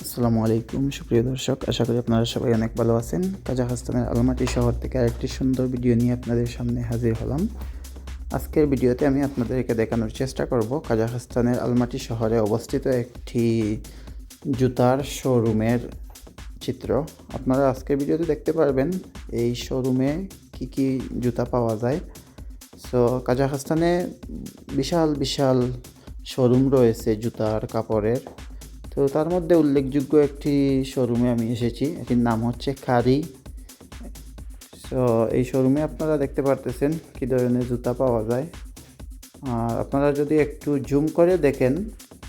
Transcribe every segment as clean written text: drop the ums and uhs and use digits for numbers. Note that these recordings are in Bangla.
আসসালামু আলাইকুম সুপ্রিয় দর্শক, আশা করি আপনারা সবাই অনেক ভালো আছেন। কাজাখস্তানের আলমাটি শহর থেকে আরেকটি সুন্দর ভিডিও নিয়ে আপনাদের সামনে হাজির হলাম। আজকের ভিডিওতে আমি আপনাদেরকে দেখানোর চেষ্টা করব কাজাখস্তানের আলমাটি শহরে অবস্থিত একটি জুতার শোরুমের চিত্র। আপনারা আজকের ভিডিওতে দেখতে পারবেন এই শোরুমে কি কি জুতা পাওয়া যায়। সো কাজাখস্তানে বিশাল বিশাল শোরুম রয়েছে জুতার কাপড়ের। তো তার মধ্যে উল্লেখযোগ্য একটি শোরুমে আমি এসেছি, এটির নাম হচ্ছে খারি। সো এই শোরুমে আপনারা দেখতে পারতেছেন কী ধরনের জুতা পাওয়া যায়। আর আপনারা যদি একটু জুম করে দেখেন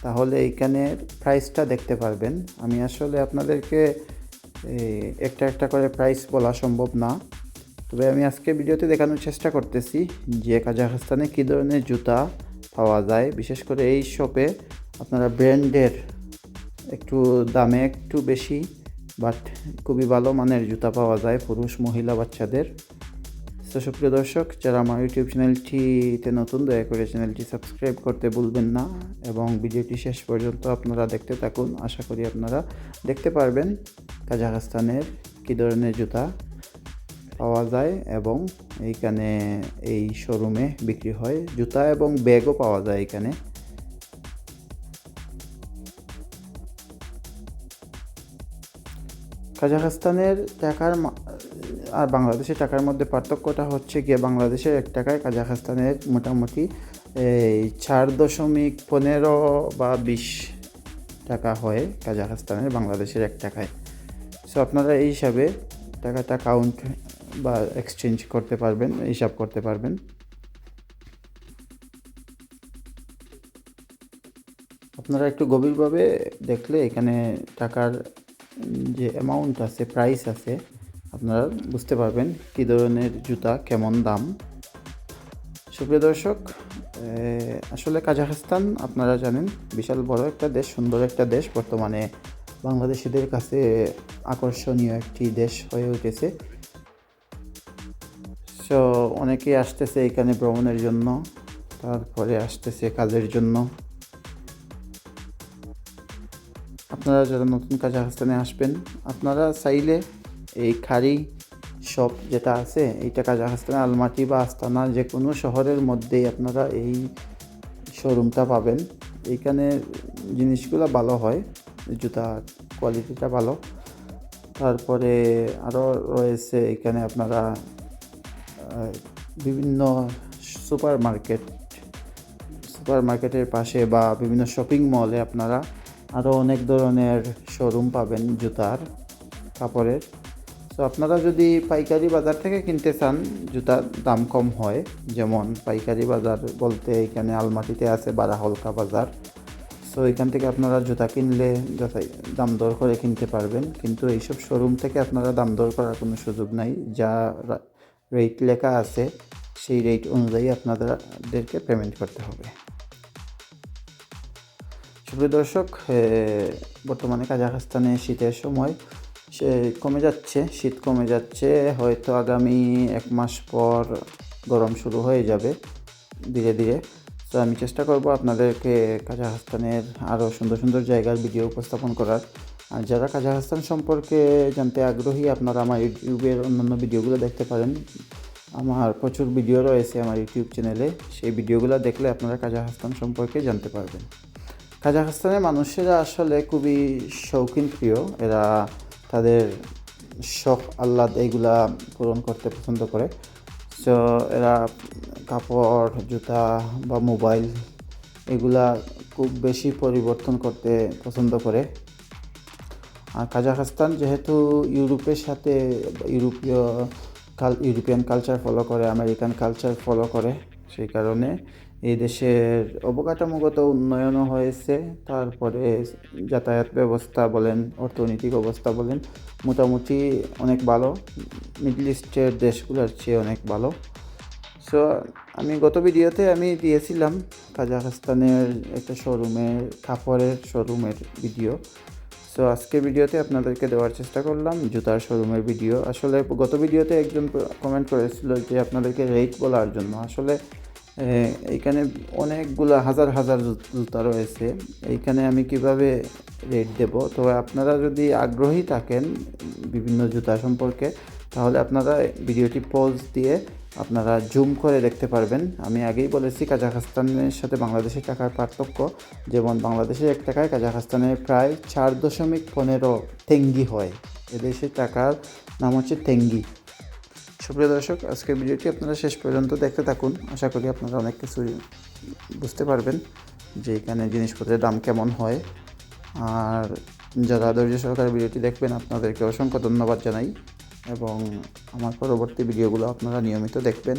তাহলে এইখানের প্রাইসটা দেখতে পারবেন। আমি আসলে আপনাদেরকে একটা একটা করে প্রাইস বলা সম্ভব না, তবে আমি আজকে ভিডিওতে দেখানোর চেষ্টা করতেছি যে কাজাখস্তানে কী ধরনের জুতা পাওয়া যায়। বিশেষ করে এই শপে আপনারা ব্র্যান্ডের একটু দামে একটু বেশি বাট খুবই ভালো মানের জুতা পাওয়া যায় পুরুষ মহিলা বাচ্চাদের। তো সুপ্রিয় দর্শক, যারা আমার ইউটিউব চ্যানেলটিতে নতুন, দয়া করে চ্যানেলটি সাবস্ক্রাইব করতে ভুলবেন না এবং ভিডিওটি শেষ পর্যন্ত আপনারা দেখতে থাকুন। আশা করি আপনারা দেখতে পারবেন কাজাখস্তানের কী ধরনের জুতা পাওয়া যায় এবং এইখানে এই শোরুমে বিক্রি হয়। জুতা এবং ব্যাগও পাওয়া যায় এখানে। কাজাখস্তানের টাকার আর বাংলাদেশের টাকার মধ্যে পার্থক্যটা হচ্ছে গিয়ে বাংলাদেশের 1 টাকায় কাজাখস্তানের মোটামুটি 4.15 বা 20 টাকা হয় কাজাখস্তানের বাংলাদেশের 1 টাকায়। সো আপনারা এই হিসাবে টাকাটা কাউন্ট বা এক্সচেঞ্জ করতে পারবেন, হিসাব করতে পারবেন। আপনারা একটু গভীরভাবে দেখলে এখানে টাকার যে অ্যামাউন্ট আছে, প্রাইস আছে, আপনারা বুঝতে পারবেন কী ধরনের জুতা কেমন দাম। সুপ্রিয় দর্শক, আসলে কাজাখস্তান আপনারা জানেন বিশাল বড় একটা দেশ, সুন্দর একটা দেশ, বর্তমানে বাংলাদেশিদের কাছে আকর্ষণীয় একটি দেশ হয়ে উঠেছে। সো অনেকেই আসতেছে এখানে ভ্রমণের জন্য, তারপরে আসতেছে কাজের জন্য। আপনারা যারা নতুন কাজাখস্তানে আসবেন, আপনারা চাইলে এই খারি শপ যেটা আছে এইটা কাজাখস্তানের আলমাটি বা আস্তানা যে কোনো শহরের মধ্যেই আপনারা এই শোরুমটা পাবেন। এইখানে জিনিসগুলো ভালো হয়, জুতার কোয়ালিটিটা ভালো। তারপরে আরও রয়েছে এখানে আপনারা বিভিন্ন সুপারমার্কেটের পাশে বা বিভিন্ন শপিং মলে আপনারা আরও অনেক ধরনের শোরুম পাবেন জুতার কাপড়ের। তো আপনারা যদি পাইকারি বাজার থেকে কিনতে চান, জুতার দাম কম হয়। যেমন পাইকারি বাজার বলতে এখানে আলমাটিতে আছে বারাহলকা বাজার। সো এখান থেকে আপনারা জুতা কিনলে দাম দর করে কিনতে পারবেন, কিন্তু এইসব শোরুম থেকে আপনারা দাম দর করার কোনো সুযোগ নাই। যা রেট লেখা আছে সেই রেট অনুযায়ী আপনাদেরকে পেমেন্ট করতে হবে। সুপ্রিয় দর্শক, বর্তমানে কাজাখস্তানে শীতের সময় শীত কমে যাচ্ছে, হয়তো আগামী 1 মাস পর গরম শুরু হয়ে যাবে ধীরে ধীরে। তো আমি চেষ্টা করব আপনাদেরকে কাজাখস্তানের আরও সুন্দর সুন্দর জায়গার ভিডিও উপস্থাপন করার। আর যারা কাজাখস্তান সম্পর্কে জানতে আগ্রহী, আপনারা আমার ইউটিউবের অন্যান্য ভিডিওগুলো দেখতে পারেন। আমার প্রচুর ভিডিও রয়েছে আমার ইউটিউব চ্যানেলে, সেই ভিডিওগুলো দেখলে আপনারা কাজাখস্তান সম্পর্কে জানতে পারবেন। কাজাখস্তানের মানুষেরা আসলে খুবই শৌখিন প্রিয়। এরা তাদের শখ আহ্লাদ এইগুলা পূরণ করতে পছন্দ করে। সো এরা কাপড়, জুতা বা মোবাইল এগুলা খুব বেশি পরিবর্তন করতে পছন্দ করে। আর কাজাখস্তান যেহেতু ইউরোপের সাথে ইউরোপিয়ান কালচার ফলো করে, আমেরিকান কালচার ফলো করে, সেই কারণে এই দেশের অবকাঠামোগত উন্নয়নও হয়েছে। তারপরে যাতায়াত ব্যবস্থা বলেন, অর্থনৈতিক অবস্থা বলেন, মোটামুটি অনেক ভালো, মিডল ইস্টের দেশগুলোর চেয়ে অনেক ভালো। সো আমি গত ভিডিওতে আমি দিয়েছিলাম কাজাখস্তানের একটা কাপড়ের শোরুমের ভিডিও। সো আজকের ভিডিওতে আপনাদেরকে দেওয়ার চেষ্টা করলাম জুতার শোরুমের ভিডিও। আসলে গত ভিডিওতে একজন কমেন্ট করেছিল যে আপনাদেরকে রেট বলার জন্য। আসলে এইখানে অনেকগুলো হাজার হাজার জুতা রয়েছে। এইখানে আমি কিভাবে রেট দেব, তবে আপনারা যদি আগ্রহী থাকেন বিভিন্ন জুতা সম্পর্কে, তাহলে আপনারা ভিডিওটি পজ দিয়ে আপনারা জুম করে দেখতে পারবেন। আমি আগেই বলেছি কাজাখস্তানের সাথে বাংলাদেশের টাকার পার্থক্য, যেমন বাংলাদেশের 1 টাকায় কাজাখস্তানের প্রায় 4.15 তেঙ্গি হয়। এদেশের টাকার নাম হচ্ছে তেঙ্গি। সুপ্রিয় দর্শক, আজকের ভিডিওটি আপনারা শেষ পর্যন্ত দেখতে থাকুন। আশা করি আপনারা অনেক কিছু বুঝতে পারবেন যে এখানে জিনিসপত্রের দাম কেমন হয়। আর যারা ধৈর্য সহকারে ভিডিওটি দেখবেন, আপনাদেরকে অসংখ্য ধন্যবাদ জানাই এবং আমার পরবর্তী ভিডিওগুলো আপনারা নিয়মিত দেখবেন।